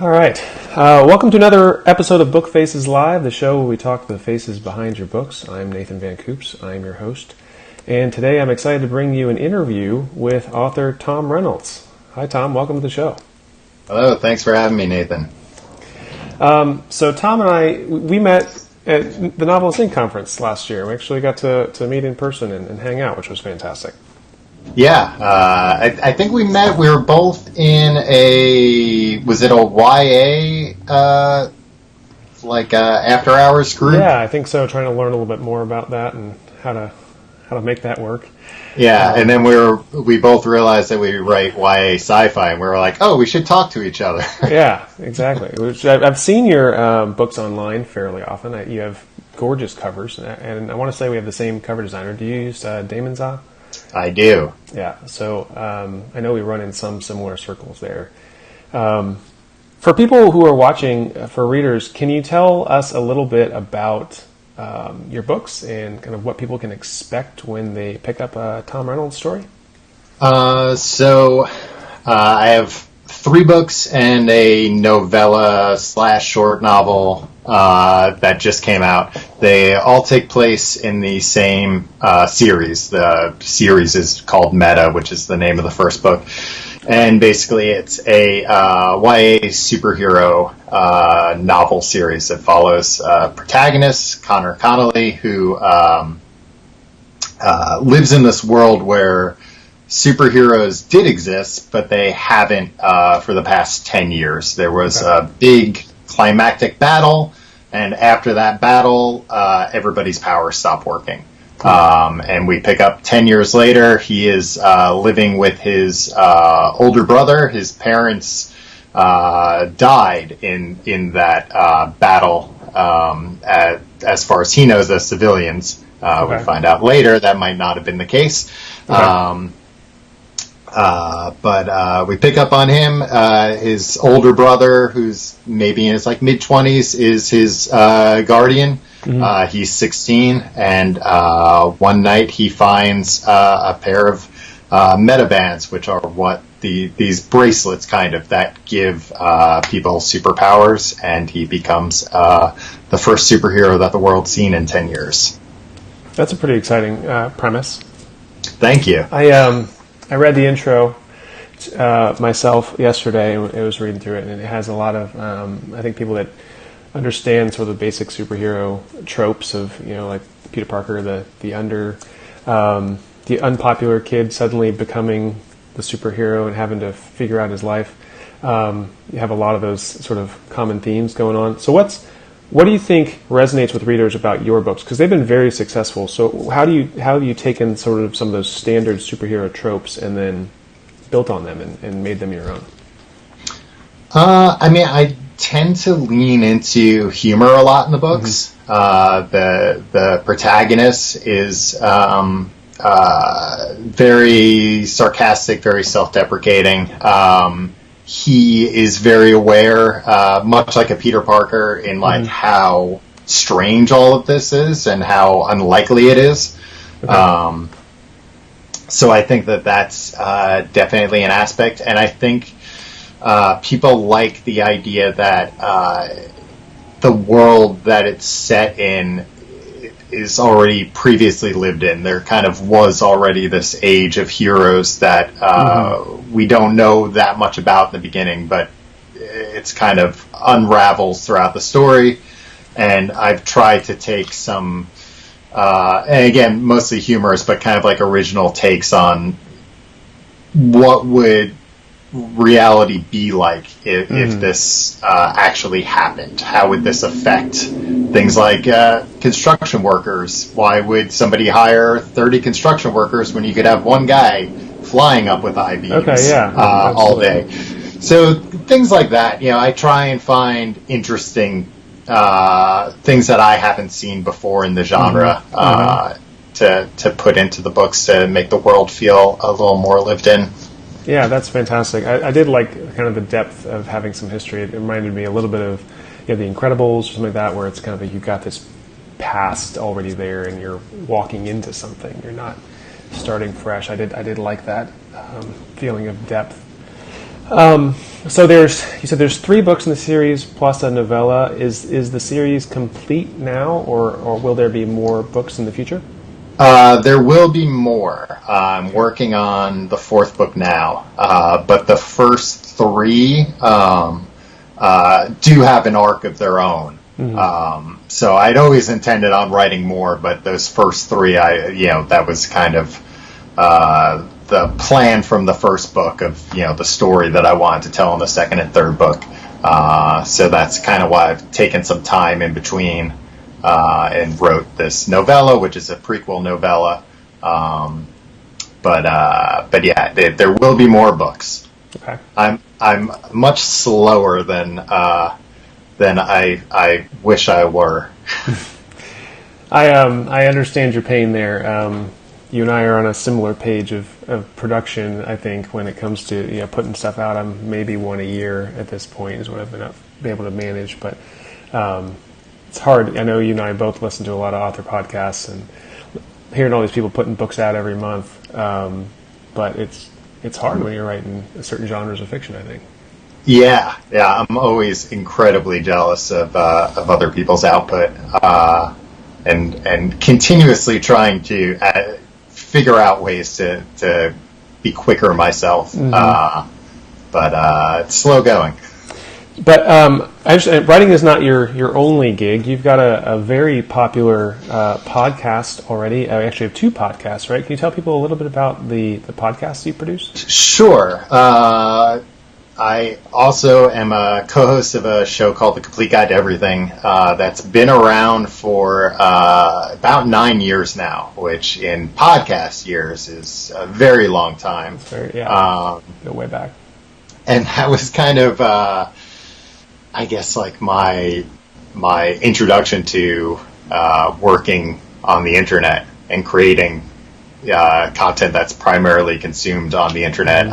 All right. Welcome to another episode of Book Faces Live, the show where we talk to the faces behind your books. I'm Nathan Van Coops. I'm your host. And today I'm excited to bring you an interview with author Tom Reynolds. Hi, Tom. Welcome to the show. Hello. Thanks for having me, Nathan. So Tom and I, we met at the Novelist Inc. conference last year. We actually got to meet in person and hang out, which was fantastic. Yeah, I think we met. We were both in was it a YA, after hours group? Yeah, I think so. Trying to learn a little bit more about that and how to make that work. Yeah, and then we both realized that we write YA sci-fi, and we were like, oh, we should talk to each other. Yeah, exactly. I've seen your books online fairly often. You have gorgeous covers, and I want to say we have the same cover designer. Do you use Damon Za? I do. Yeah, so I know we run in some similar circles there. For people who are watching, for readers, can you tell us a little bit about your books and kind of what people can expect when they pick up a Tom Reynolds story? So I have 3 books and a novella / short novel that just came out. They all take place in the same series. The series is called Meta, which is the name of the first book. And basically it's a YA superhero novel series that follows protagonist, Connor Connolly, who lives in this world where superheroes did exist, but they haven't for the past 10 years. There was a big climactic battle, and after that battle, everybody's powers stopped working. And we pick up 10 years later. He is living with his older brother. His parents died in that battle, as far as he knows, as civilians. We find out later that might not have been the case. But we pick up on him. His older brother, who's maybe in his mid-20s, is his guardian. Mm-hmm. He's 16, and one night he finds a pair of metabands, which are what these bracelets kind of that give people superpowers, and he becomes the first superhero that the world's seen in 10 years. That's a pretty exciting premise. Thank you. I read the intro myself yesterday. I was reading through it, and it has a lot of, I think, people that understand sort of the basic superhero tropes of, like Peter Parker, the unpopular kid suddenly becoming the superhero and having to figure out his life. You have a lot of those sort of common themes going on. So what do you think resonates with readers about your books? Because they've been very successful. So how have you taken sort of some of those standard superhero tropes and then built on them and made them your own? I tend to lean into humor a lot in the books. Mm-hmm. The protagonist is very sarcastic, very self-deprecating. He is very aware, much like a Peter Parker, in how strange all of this is and how unlikely it is. Okay. So I think that's definitely an aspect, and I think people like the idea that the world that it's set in is already previously lived in. There kind of was already this age of heroes that we don't know that much about in the beginning, but it's kind of unravels throughout the story. And I've tried to take some, and again, mostly humorous, but kind of like original takes on what would reality be like if this actually happened. How would this affect things like construction workers? Why would somebody hire 30 construction workers when you could have one guy flying up with I-beams all day? So things like that. I try and find interesting things that I haven't seen before in the genre to put into the books to make the world feel a little more lived in. Yeah, that's fantastic. I did like kind of the depth of having some history. It reminded me a little bit of The Incredibles or something like that, where it's kind of you've got this past already there and you're walking into something. You're not starting fresh. I did like that feeling of depth. So you said there's 3 books in the series plus a novella. Is the series complete now, or will there be more books in the future? There will be more. I'm working on the 4th book now, but the first 3 do have an arc of their own. Mm-hmm. So I'd always intended on writing more, but those first 3, that was kind of the plan from the first book of the story that I wanted to tell in the 2nd and 3rd book. So that's kind of why I've taken some time in between and wrote this novella, which is a prequel novella. But yeah, there will be more books. Okay. I'm much slower than I wish I were. I understand your pain there. You and I are on a similar page of production, I think, when it comes to putting stuff out. I'm maybe 1 a year at this point is what I've been able to manage, but it's hard. I know you and I both listen to a lot of author podcasts, and hearing all these people putting books out every month, but it's hard when you're writing certain genres of fiction, I think. Yeah, I'm always incredibly jealous of other people's output, and continuously trying to figure out ways to be quicker myself. Mm-hmm. But it's slow going. But writing is not your only gig. You've got a very popular podcast already. I actually have 2 podcasts, right? Can you tell people a little bit about the podcasts you produce? Sure. I also am a co-host of a show called The Complete Guide to Everything that's been around for about 9 years now, which in podcast years is a very long time. Go way back. And that was kind of, I guess, like my introduction to working on the internet and creating content that's primarily consumed on the internet.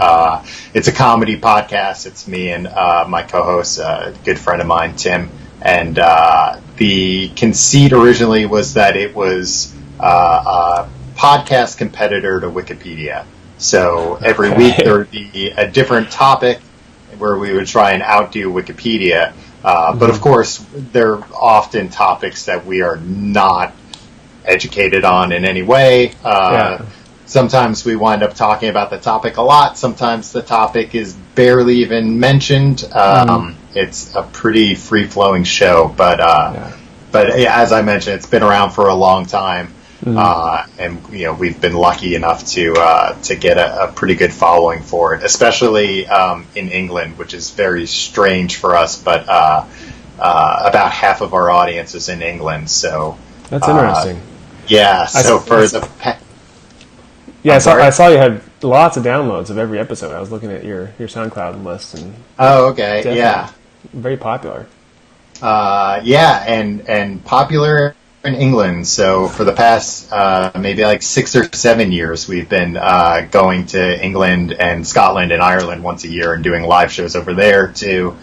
It's a comedy podcast. It's me and my co-host, a good friend of mine, Tim. And the conceit originally was that it was a podcast competitor to Wikipedia. So every week there would be a different topic where we would try and outdo Wikipedia. But of course, they're often topics that we are not educated on in any way. Sometimes we wind up talking about the topic a lot. Sometimes the topic is barely even mentioned. It's a pretty free-flowing show, but as I mentioned, it's been around for a long time. And we've been lucky enough to get a pretty good following for it, especially in England, which is very strange for us. But about half of our audience is in England, so that's interesting. Yeah. So I saw you had lots of downloads of every episode. I was looking at your SoundCloud list, and very popular. And popular in England. So for the past maybe like 6 or 7 years, we've been going to England and Scotland and Ireland once a year and doing live shows over there to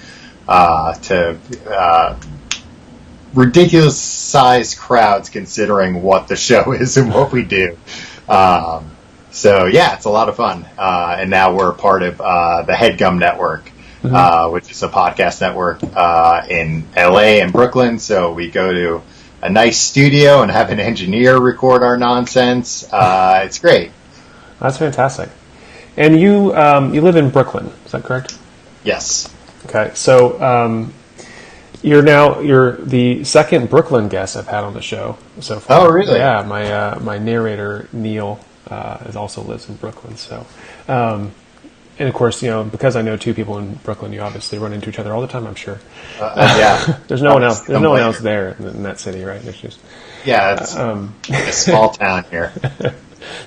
ridiculous sized crowds considering what the show is and what we do. So yeah, it's a lot of fun. And now we're part of the HeadGum Network, which is a podcast network in LA and Brooklyn. So we go to a nice studio and have an engineer record our nonsense. It's great. That's fantastic. And you live in Brooklyn, is that correct? Yes. Okay, so you're the second Brooklyn guest I've had on the show so far. Oh, really? Yeah, my narrator Neil also lives in Brooklyn. So, and of course, because I know 2 people in Brooklyn, you obviously run into each other all the time, I'm sure. Yeah. There's no one else. There's no one else there in that city, right? There's just it's a small town here.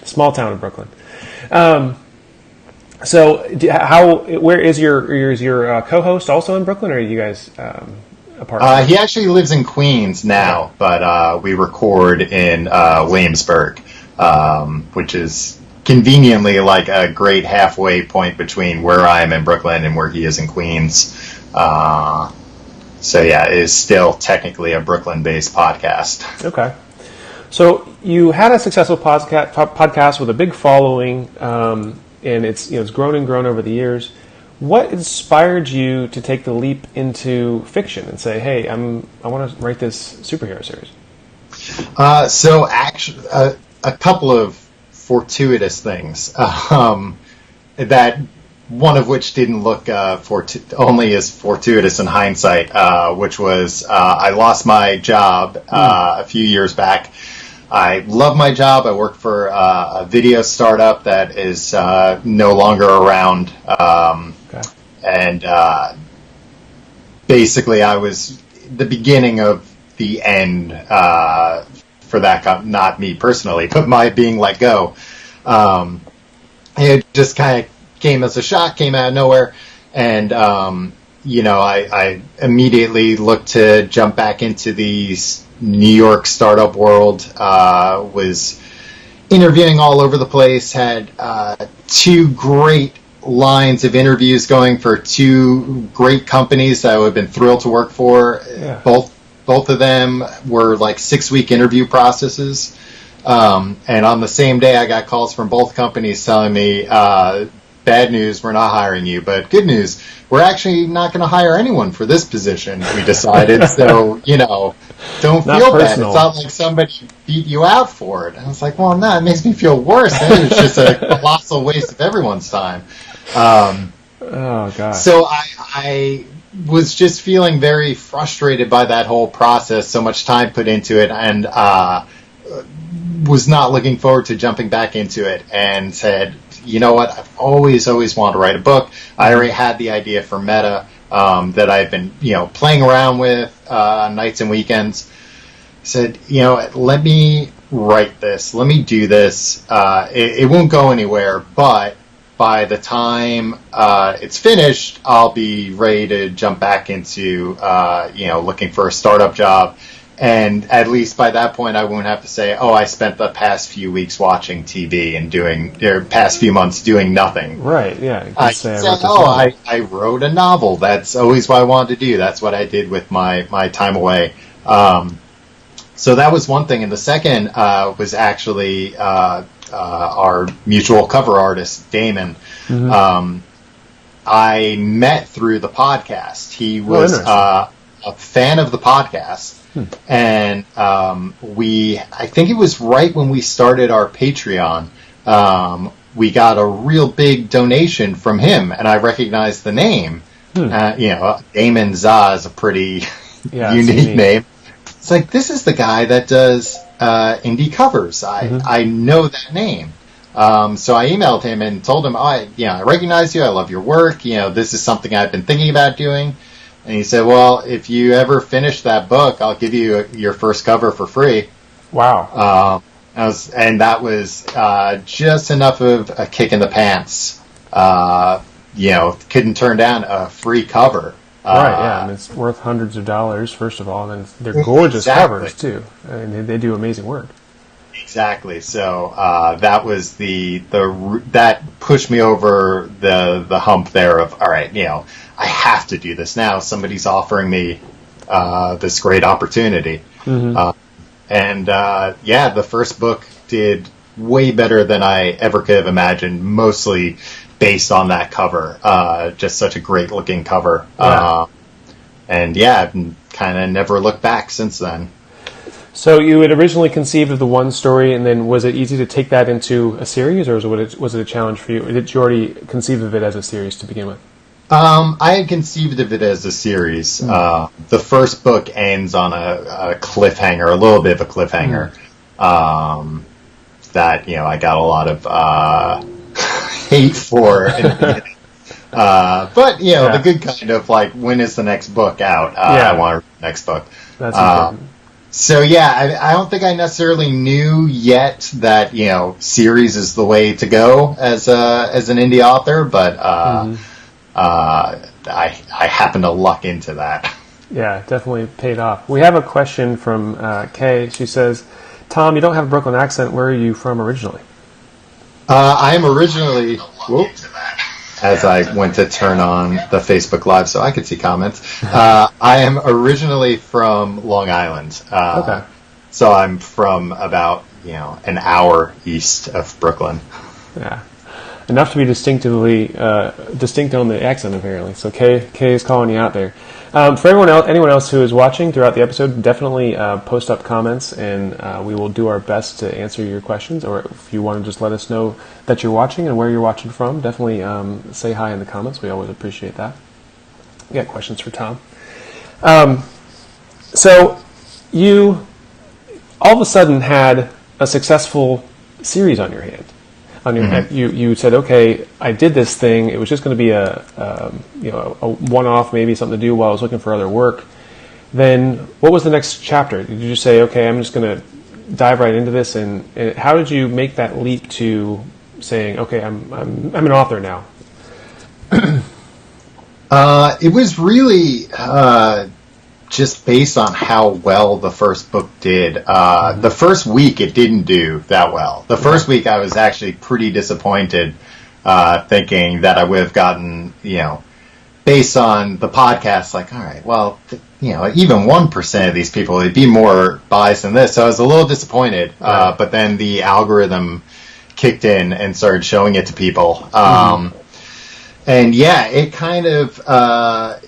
Small town of Brooklyn. So, where is your co-host also in Brooklyn, or are you guys apart? He actually lives in Queens now, but we record in Williamsburg, which is conveniently like a great halfway point between where I am in Brooklyn and where he is in Queens. So yeah, it is still technically a Brooklyn-based podcast. Okay. So you had a successful podcast with a big following, and it's grown and grown over the years. What inspired you to take the leap into fiction and say, "Hey, I want to write this superhero series"? So actually, a couple of fortuitous things that one of which didn't look only as fortuitous in hindsight, which was I lost my job a few years back. I love my job. I work for a video startup that is no longer around. And basically, I was the beginning of the end for that, not me personally, but my being let go. It just kind of came as a shock, came out of nowhere. And, I immediately looked to jump back into the New York startup world, was interviewing all over the place, had two great lines of interviews going for two great companies that I would have been thrilled to work for. Yeah. Both of them were like 6-week interview processes. And on the same day, I got calls from both companies telling me, bad news, we're not hiring you, but good news, we're actually not going to hire anyone for this position, we decided. So, don't feel bad. It's not like somebody beat you out for it. I was like, well, no, it makes me feel worse. It's just a colossal waste of everyone's time. Oh, God. So I was just feeling very frustrated by that whole process, so much time put into it, and was not looking forward to jumping back into it, and said, you know what, I've always wanted to write a book. I already had the idea for Meta that I've been, playing around with on nights and weekends. I said, let me write this. Let me do this. It won't go anywhere, but by the time it's finished, I'll be ready to jump back into, looking for a startup job. And at least by that point, I won't have to say, oh, I spent the past few weeks watching TV and past few months doing nothing. Right, yeah. I wrote a novel. That's always what I wanted to do. That's what I did with my time away. So that was one thing. And the second was actually our mutual cover artist, Damon. Mm-hmm. I met through the podcast. He was a fan of the podcast. And I think it was right when we started our Patreon, we got a real big donation from him, and I recognized the name. Damon Za is a pretty unique name. It's like, this is the guy that does indie covers. I know that name. So I emailed him and told him, I recognize you. I love your work. This is something I've been thinking about doing. And he said, well, if you ever finish that book, I'll give you your first cover for free. Wow. And that was just enough of a kick in the pants. Couldn't turn down a free cover. Right, yeah. And it's worth hundreds of dollars, first of all. And then they're gorgeous covers, too. I mean, they do amazing work. Exactly. So that was that pushed me over the hump there of, all right, I have to do this now. Somebody's offering me this great opportunity. Mm-hmm. The first book did way better than I ever could have imagined, mostly based on that cover. Just such a great looking cover. Yeah. I've kind of never looked back since then. So you had originally conceived of the one story, and then was it easy to take that into a series, or was it a challenge for you? Or did you already conceive of it as a series to begin with? I had conceived of it as a series. The first book ends on a cliffhanger, a little bit of a cliffhanger. That I got a lot of hate for. But the good kind of like, when is the next book out? I want to read the next book. That's important. So I don't think I necessarily knew yet that series is the way to go as an indie author, but I happen to luck into that. Yeah, definitely paid off. We have a question from Kay. She says, Tom, you don't have a Brooklyn accent. Where are you from originally? I am originally... As I went to turn on the Facebook Live so I could see comments. I am originally from Long Island. Okay. So I'm from about, an hour east of Brooklyn. Yeah. enough to be distinct on the accent apparently. So Kay is calling you out there. For anyone else who is watching throughout the episode, definitely post up comments, and we will do our best to answer your questions. Or if you want to just let us know that you're watching and where you're watching from, definitely say hi in the comments. We always appreciate that. We got questions for Tom. So you all of a sudden had a successful series on your hand. You said, okay, I did this thing. It was just going to be a one-off, maybe something to do while I was looking for other work. Then what was the next chapter? Did you just say, okay, I'm just going to dive right into this? And how did you make that leap to saying, okay, I'm an author now? It was really just based on how well the first book did. The first week it didn't do that well. The first week I was actually pretty disappointed, thinking that I would have gotten, based on the podcast, like, all right, well, even 1% of these people would be more biased than this. So I was a little disappointed. Right. But then the algorithm kicked in and started showing it to people. And yeah, it kind of,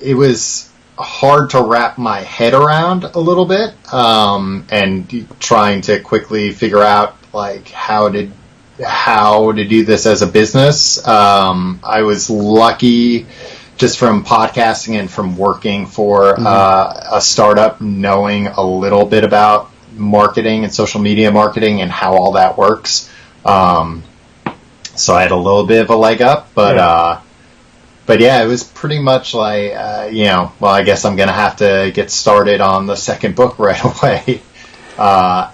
it was hard to wrap my head around a little bit, and trying to quickly figure out like how to do this as a business. I was lucky just from podcasting and from working for a startup, knowing a little bit about marketing and social media marketing and how all that works. So I had a little bit of a leg up, but yeah, it was pretty much like, well, I guess I'm going to have to get started on the second book right away.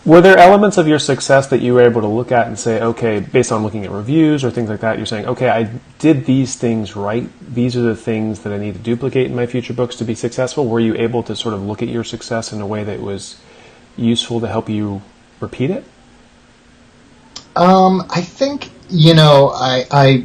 Were there elements of your success that you were able to look at and say, okay, based on looking at reviews or things like that, you're saying, okay, I did these things right. These are the things that I need to duplicate in my future books to be successful. Were you able to sort of look at your success in a way that was useful to help you repeat it? I think, I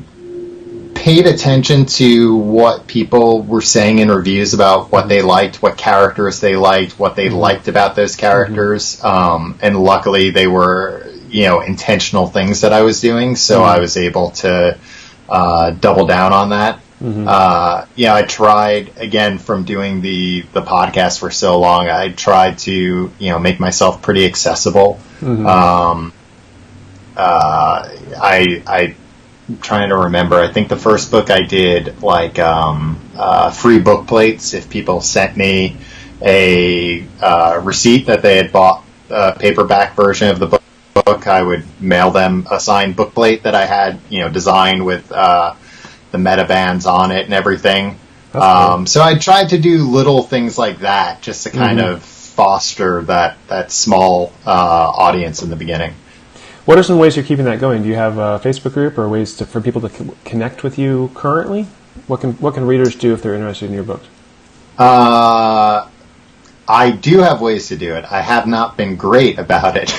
paid attention to what people were saying in reviews about what they liked, what characters they liked, what they liked about those characters. And luckily they were, intentional things that I was doing. So I was able to double down on that. I tried, again, from doing the podcast for so long, I tried to, make myself pretty accessible. I'm trying to remember. I think the first book I did like free book plates. If people sent me a receipt that they had bought a paperback version of the book, I would mail them a signed book plate that I had, designed with the meta bands on it and everything. So I tried to do little things like that just to kind of foster that small audience in the beginning. What are some ways you're keeping that going? Do you have a Facebook group or ways for people to connect with you currently? What can readers do if they're interested in your books? I do have ways to do it. I have not been great about it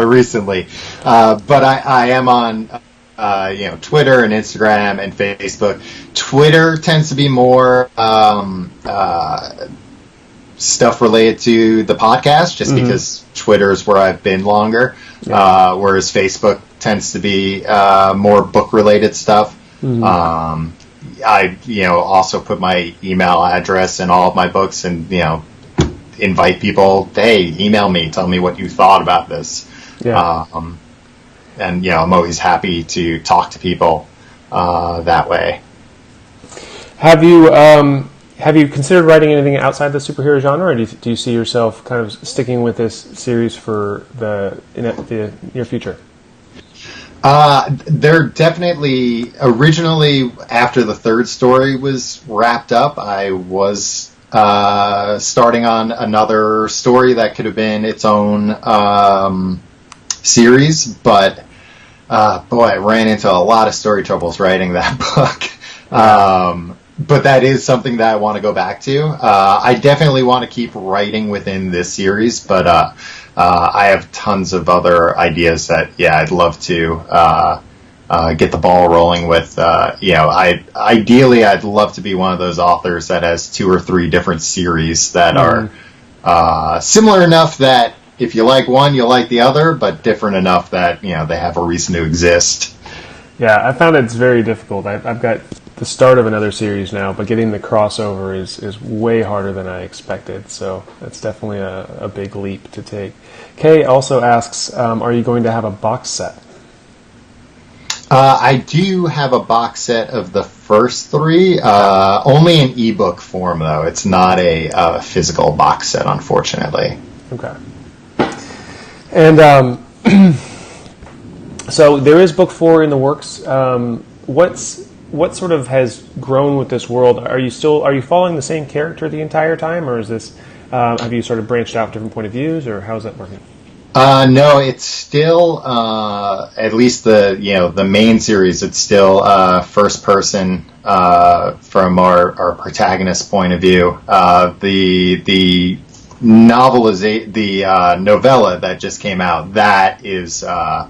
recently, but I am on Twitter and Instagram and Facebook. Twitter tends to be more stuff related to the podcast, just because Twitter is where I've been longer. Whereas Facebook tends to be more book-related stuff. I, also put my email address in all of my books and, invite people, hey, email me, tell me what you thought about this. And, I'm always happy to talk to people that way. Have you considered writing anything outside the superhero genre, or do you see yourself kind of sticking with this series for the near future? They're definitely, originally, after the third story was wrapped up, I was starting on another story that could have been its own series, but I ran into a lot of story troubles writing that book. But that is something that I want to go back to. I definitely want to keep writing within this series, but I have tons of other ideas that, I'd love to get the ball rolling with. Ideally, I'd love to be one of those authors that has 2 or 3 different series that are similar enough that if you like one, you'll like the other, but different enough that, they have a reason to exist. Yeah, I found it's very difficult. I've got the start of another series now, but getting the crossover is way harder than I expected. So that's definitely a big leap to take. Kay also asks, are you going to have a box set? I do have a box set of the first three, only in ebook form, though. It's not a physical box set, unfortunately. Okay. And so there is book 4 in the works. What sort of has grown with this world? Are you following the same character the entire time, or is this have you sort of branched out different point of views, or how's that working? No, it's still at least the main series. It's still first person from our protagonist's point of view. The novella that just came out, that is a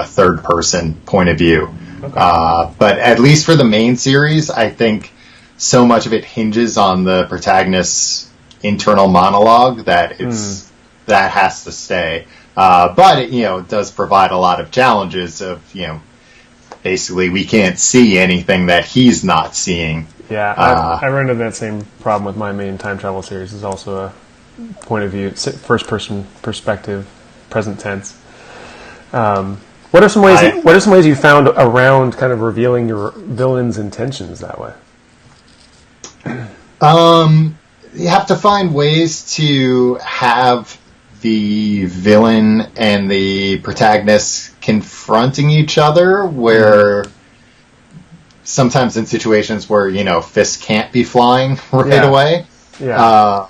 third person point of view. Okay. But at least for the main series, I think so much of it hinges on the protagonist's internal monologue that that has to stay. But it does provide a lot of challenges of, basically we can't see anything that he's not seeing. Yeah, I run into that same problem with my main time travel series. Is also a point of view, first person perspective, present tense. What are some ways you found around kind of revealing your villain's intentions that way? You have to find ways to have the villain and the protagonist confronting each other, where sometimes in situations where fists can't be flying right away. Yeah.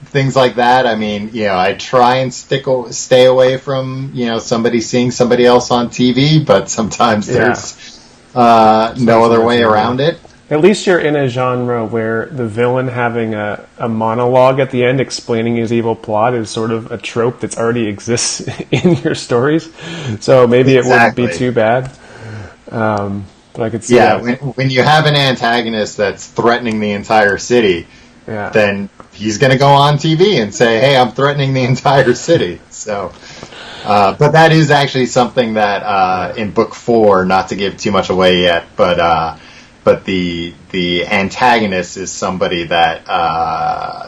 Things like that. I mean, I try and stay away from somebody seeing somebody else on TV, but sometimes there's no other way around it. At least you're in a genre where the villain having a monologue at the end explaining his evil plot is sort of a trope that's already exists in your stories. So maybe it wouldn't be too bad. But I could see that. When you have an antagonist that's threatening the entire city, then he's going to go on TV and say, hey, I'm threatening the entire city. So, but that is actually something that in book 4, not to give too much away yet, but the antagonist is somebody that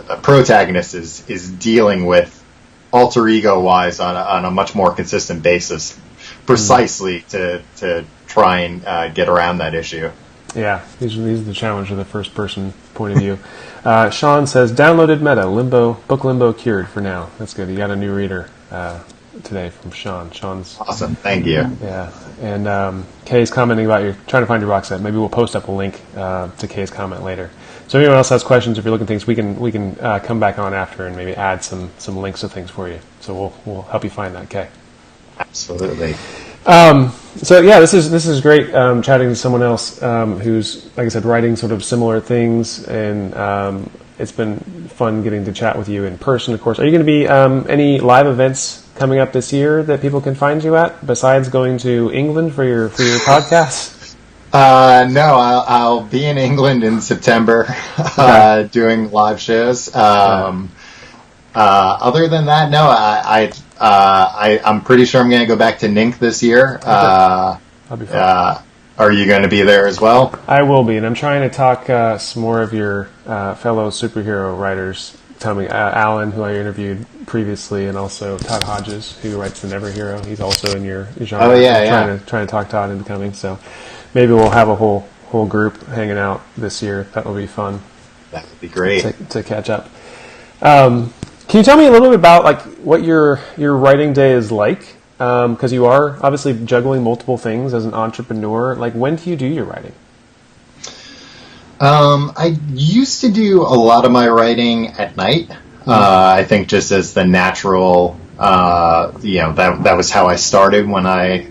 the protagonist is dealing with alter ego wise on a much more consistent basis, precisely to try and get around that issue. Yeah, these are the challenge of the first person point of view. Sean says, downloaded Meta, book limbo cured for now. That's good. You got a new reader today from Sean. Sean's awesome. Thank you. Yeah, and Kay's commenting about you trying to find your box set. Maybe we'll post up a link to Kay's comment later. So if anyone else has questions, if you're looking at things, we can come back on after and maybe add some links to things for you. So we'll help you find that, Kay. Absolutely. So yeah, this is great. Chatting to someone else who's, like I said, writing sort of similar things, and it's been fun getting to chat with you in person. Of course, are you going to be any live events coming up this year that people can find you at besides going to England for your podcast? No, I'll be in England in September doing live shows. Other than that, no, I'm pretty sure I'm going to go back to NINC this year. That'll be fun. Are you going to be there as well? I will be, and I'm trying to talk some more of your fellow superhero writers. Tell me, Alan, who I interviewed previously, and also Todd Hodges, who writes The Never Hero. He's also in your genre. Oh yeah, trying to talk Todd into coming. So maybe we'll have a whole group hanging out this year. That will be fun. That would be great to catch up. Can you tell me a little bit about like what your writing day is like? Because you are obviously juggling multiple things as an entrepreneur. Like, when do you do your writing? I used to do a lot of my writing at night. I think just as the natural, that was how I started when I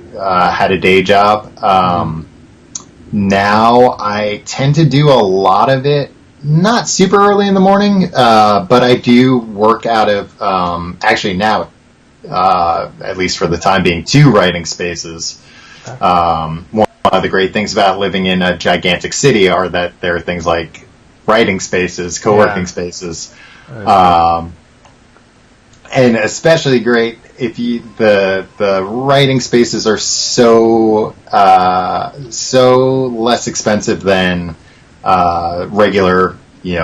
had a day job. Now I tend to do a lot of it not super early in the morning, but I do work out of, actually now, at least for the time being, 2 writing spaces. One of the great things about living in a gigantic city are that there are things like writing spaces, co-working spaces. and especially great if the writing spaces are so less expensive than regular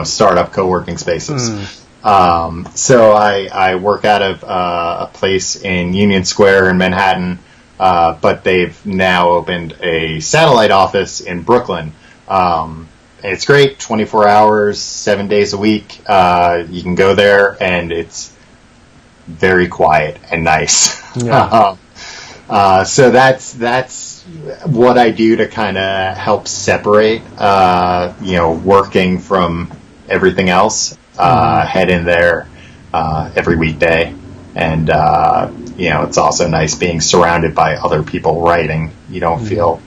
startup co-working spaces. So I work out of a place in Union Square in Manhattan, but they've now opened a satellite office in Brooklyn. It's great, 24 hours, 7 days a week. You can go there, and it's very quiet and nice. Yeah. So that's what I do to kind of help separate, working from everything else. Head in there every weekday, and it's also nice being surrounded by other people writing. You don't feel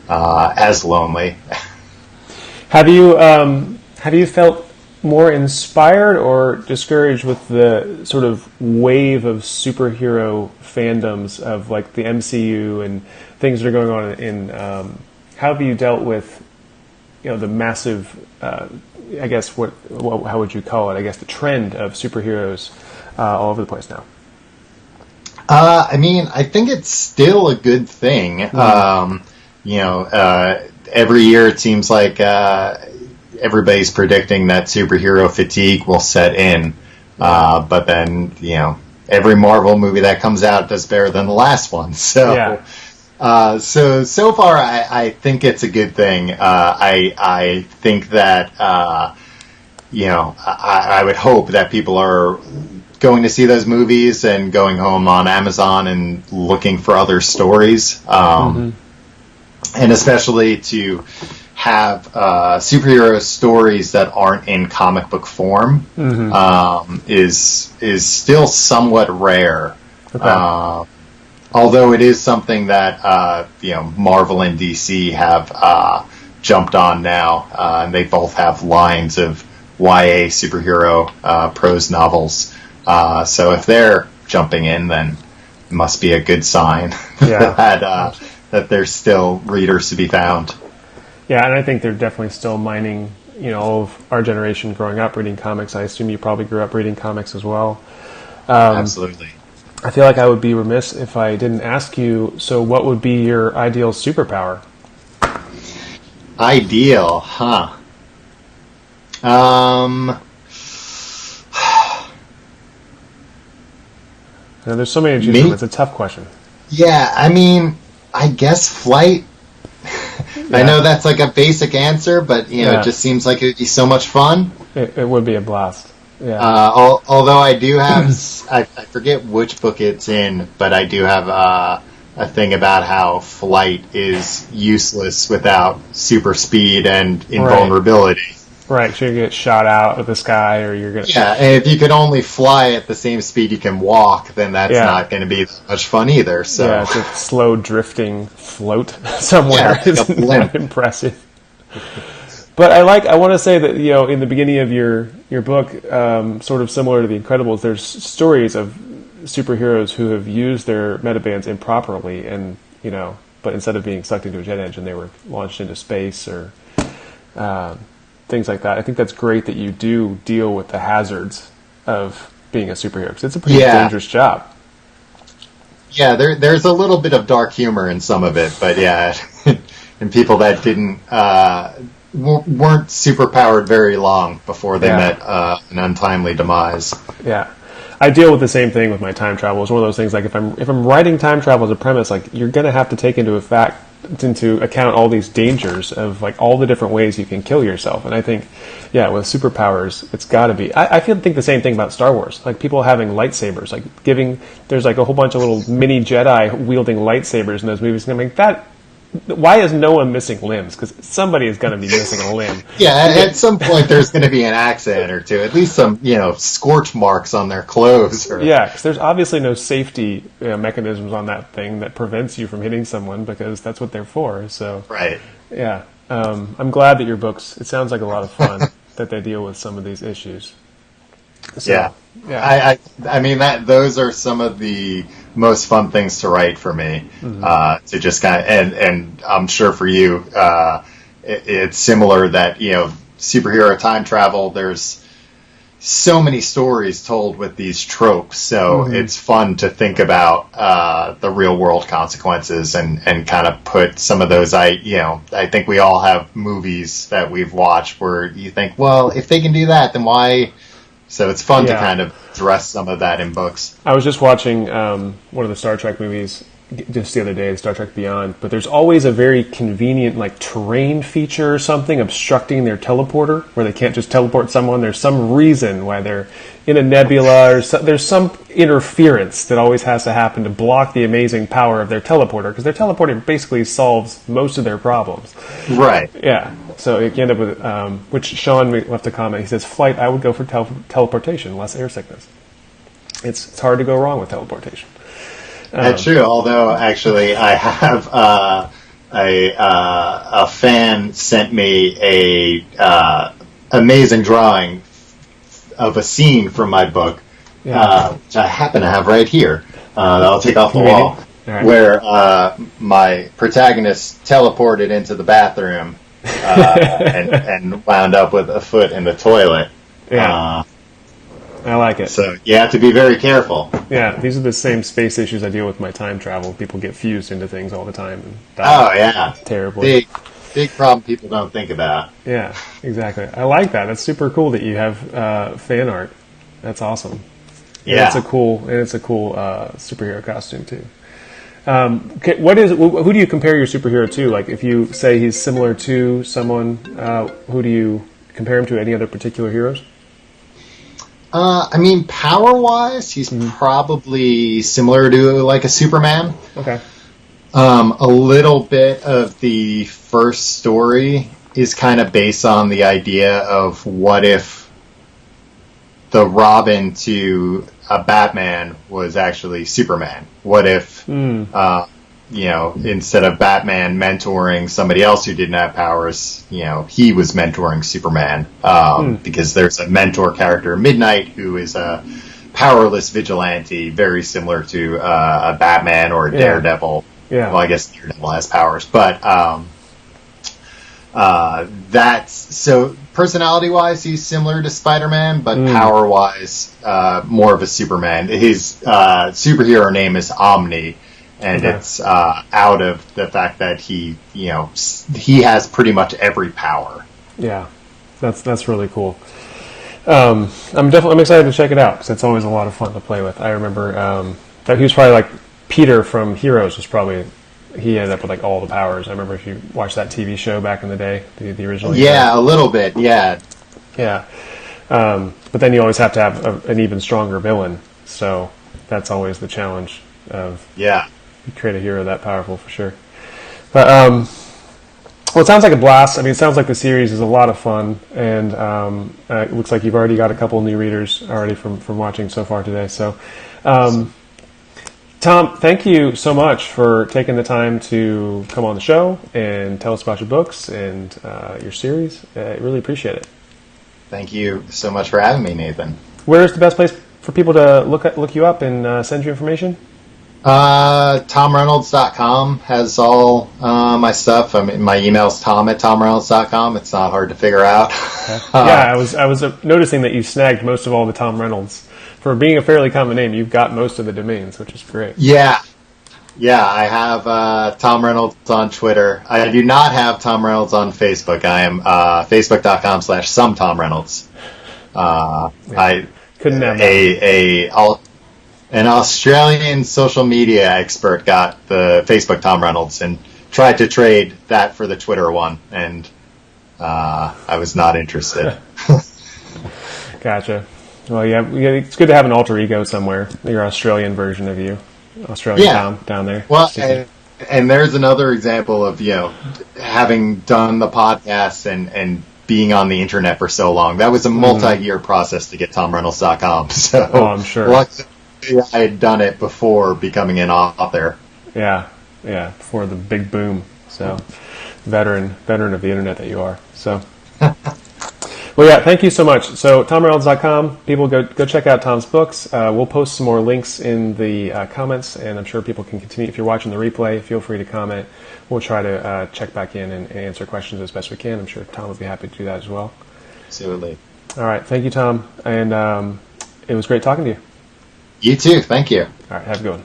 as lonely. Have you felt more inspired or discouraged with the sort of wave of superhero fandoms of like the MCU and things that are going on in? How have you dealt with the massive? I guess how would you call it? I guess the trend of superheroes all over the place now. I think it's still a good thing. Every year it seems like everybody's predicting that superhero fatigue will set in. But then, every Marvel movie that comes out does better than the last one. So, so far I think it's a good thing. I think that, I would hope that people are going to see those movies and going home on Amazon and looking for other stories. And especially to have superhero stories that aren't in comic book form is still somewhat rare. Okay. Although it is something that Marvel and DC have jumped on now, and they both have lines of YA superhero prose novels. So if they're jumping in, then it must be a good sign that there's still readers to be found. Yeah, and I think they're definitely still mining, all of our generation growing up reading comics. I assume you probably grew up reading comics as well. Absolutely. I feel like I would be remiss if I didn't ask you, so what would be your ideal superpower? Ideal, huh? There's so many to choose from. It's a tough question. Yeah, I guess flight. I know that's like a basic answer, but it just seems like it would be so much fun. It would be a blast. Yeah. Although I do have, I forget which book it's in, but I do have a thing about how flight is useless without super speed and invulnerability. Right, so you get shot out of the sky, or you're going to... Yeah, and if you can only fly at the same speed you can walk, then that's not going to be that much fun either. So. Yeah, it's a slow drifting float somewhere. It's not impressive. But I want to say that, in the beginning of your book, sort of similar to The Incredibles, there's stories of superheroes who have used their metabands improperly, and, but instead of being sucked into a jet engine, they were launched into space or... things like that. I think that's great that you do deal with the hazards of being a superhero, because it's a pretty dangerous job. Yeah, there's a little bit of dark humor in some of it, but and people that didn't weren't superpowered very long before they met an untimely demise. Yeah. I deal with the same thing with my time travel. It's one of those things, like if I'm writing time travel as a premise, like you're going to have to take into account all these dangers of like all the different ways you can kill yourself. And I think, with superpowers, it's got to be. I think the same thing about Star Wars. Like people having lightsabers, like there's like a whole bunch of little mini Jedi wielding lightsabers in those movies. And I'm like, why is no one missing limbs? Because somebody is going to be missing a limb. At some point there's going to be an accident or two. At least some, scorch marks on their clothes. Because there's obviously no safety mechanisms on that thing that prevents you from hitting someone, because that's what they're for. So right. Yeah. I'm glad that your books, it sounds like a lot of fun that they deal with some of these issues. So, those are some of the most fun things to write for me. To just kind of, and I'm sure for you, it's similar that superhero time travel. There's so many stories told with these tropes, so it's fun to think about the real world consequences and kind of put some of those. I think we all have movies that we've watched where you think, well, if they can do that, then why? So it's fun to kind of address some of that in books. I was just watching one of the Star Trek movies just the other day, Star Trek Beyond, but there's always a very convenient like terrain feature or something obstructing their teleporter where they can't just teleport someone. There's some reason why they're in a nebula, or there's some interference that always has to happen to block the amazing power of their teleporter, because their teleporter basically solves most of their problems. Right. Yeah. So you end up with, which Sean left a comment. He says, flight, I would go for teleportation, less air sickness. It's hard to go wrong with teleportation. That's true. Although, actually, I have a fan sent me a amazing drawing of a scene from my book, which I happen to have right here. That I'll take off the wall, where my protagonist teleported into the bathroom and wound up with a foot in the toilet. Yeah. I like it. So you have to be very careful. Yeah, these are the same space issues I deal with my time travel. People get fused into things all the time and die terribly. Big problem people don't think about. Yeah, exactly. I like that. That's super cool that you have fan art. That's awesome. Yeah, and it's a cool superhero costume too. Who do you compare your superhero to? Like, if you say he's similar to someone, who do you compare him to? Any other particular heroes? I mean, power-wise, he's probably similar to, like, a Superman. Okay. A little bit of the first story is kind of based on the idea of what if the Robin to a Batman was actually Superman? What if, instead of Batman mentoring somebody else who didn't have powers, he was mentoring Superman. Because there's a mentor character, Midnight, who is a powerless vigilante, very similar to a Batman or a Daredevil. Yeah. Well, I guess Daredevil has powers, but so personality-wise, he's similar to Spider-Man, but power-wise, more of a Superman. His superhero name is Omni. And it's out of the fact that he has pretty much every power. Yeah, that's really coul I'm excited to check it out because it's always a lot of fun to play with. I remember that he was probably like Peter from Heroes he ended up with like all the powers. I remember if you watched that TV show back in the day, the original. Yeah, a little bit. Yeah. Yeah, but then you always have to have an even stronger villain. So that's always the challenge of you create a hero that powerful for sure. But well, it sounds like a blast. I mean, it sounds like the series is a lot of fun, and it looks like you've already got a couple of new readers already from watching so far today. So, Tom, thank you so much for taking the time to come on the show and tell us about your books and your series. I really appreciate it. Thank you so much for having me, Nathan. Where's the best place for people to look you up and send you information? TomReynolds.com has all my stuff. I mean, my email's tom@tomreynolds.com. It's not hard to figure out. Yeah, I was noticing that you snagged most of all the Tom Reynolds. For being a fairly common name, you've got most of the domains, which is great. Yeah, I have Tom Reynolds on Twitter. I do not have Tom Reynolds on Facebook. I am facebook.com/sometomreynolds. I couldn't have that. An Australian social media expert got the Facebook Tom Reynolds and tried to trade that for the Twitter one, and I was not interested. Gotcha. Well, yeah, it's good to have an alter ego somewhere. Your Australian version of you, Tom down there. Well, and there's another example of having done the podcast and being on the internet for so long. That was a multi-year process to get TomReynolds.com. So I'm sure. Luckily, I had done it before becoming an author. Yeah, before the big boom. So, veteran of the internet that you are. So, well, yeah, thank you so much. So, TomReynolds.com. People go check out Tom's books. We'll post some more links in the comments, and I'm sure people can continue. If you're watching the replay, feel free to comment. We'll try to check back in and answer questions as best we can. I'm sure Tom would be happy to do that as well. Absolutely. All right. Thank you, Tom. And it was great talking to you. You too. Thank you. All right. Have a good one.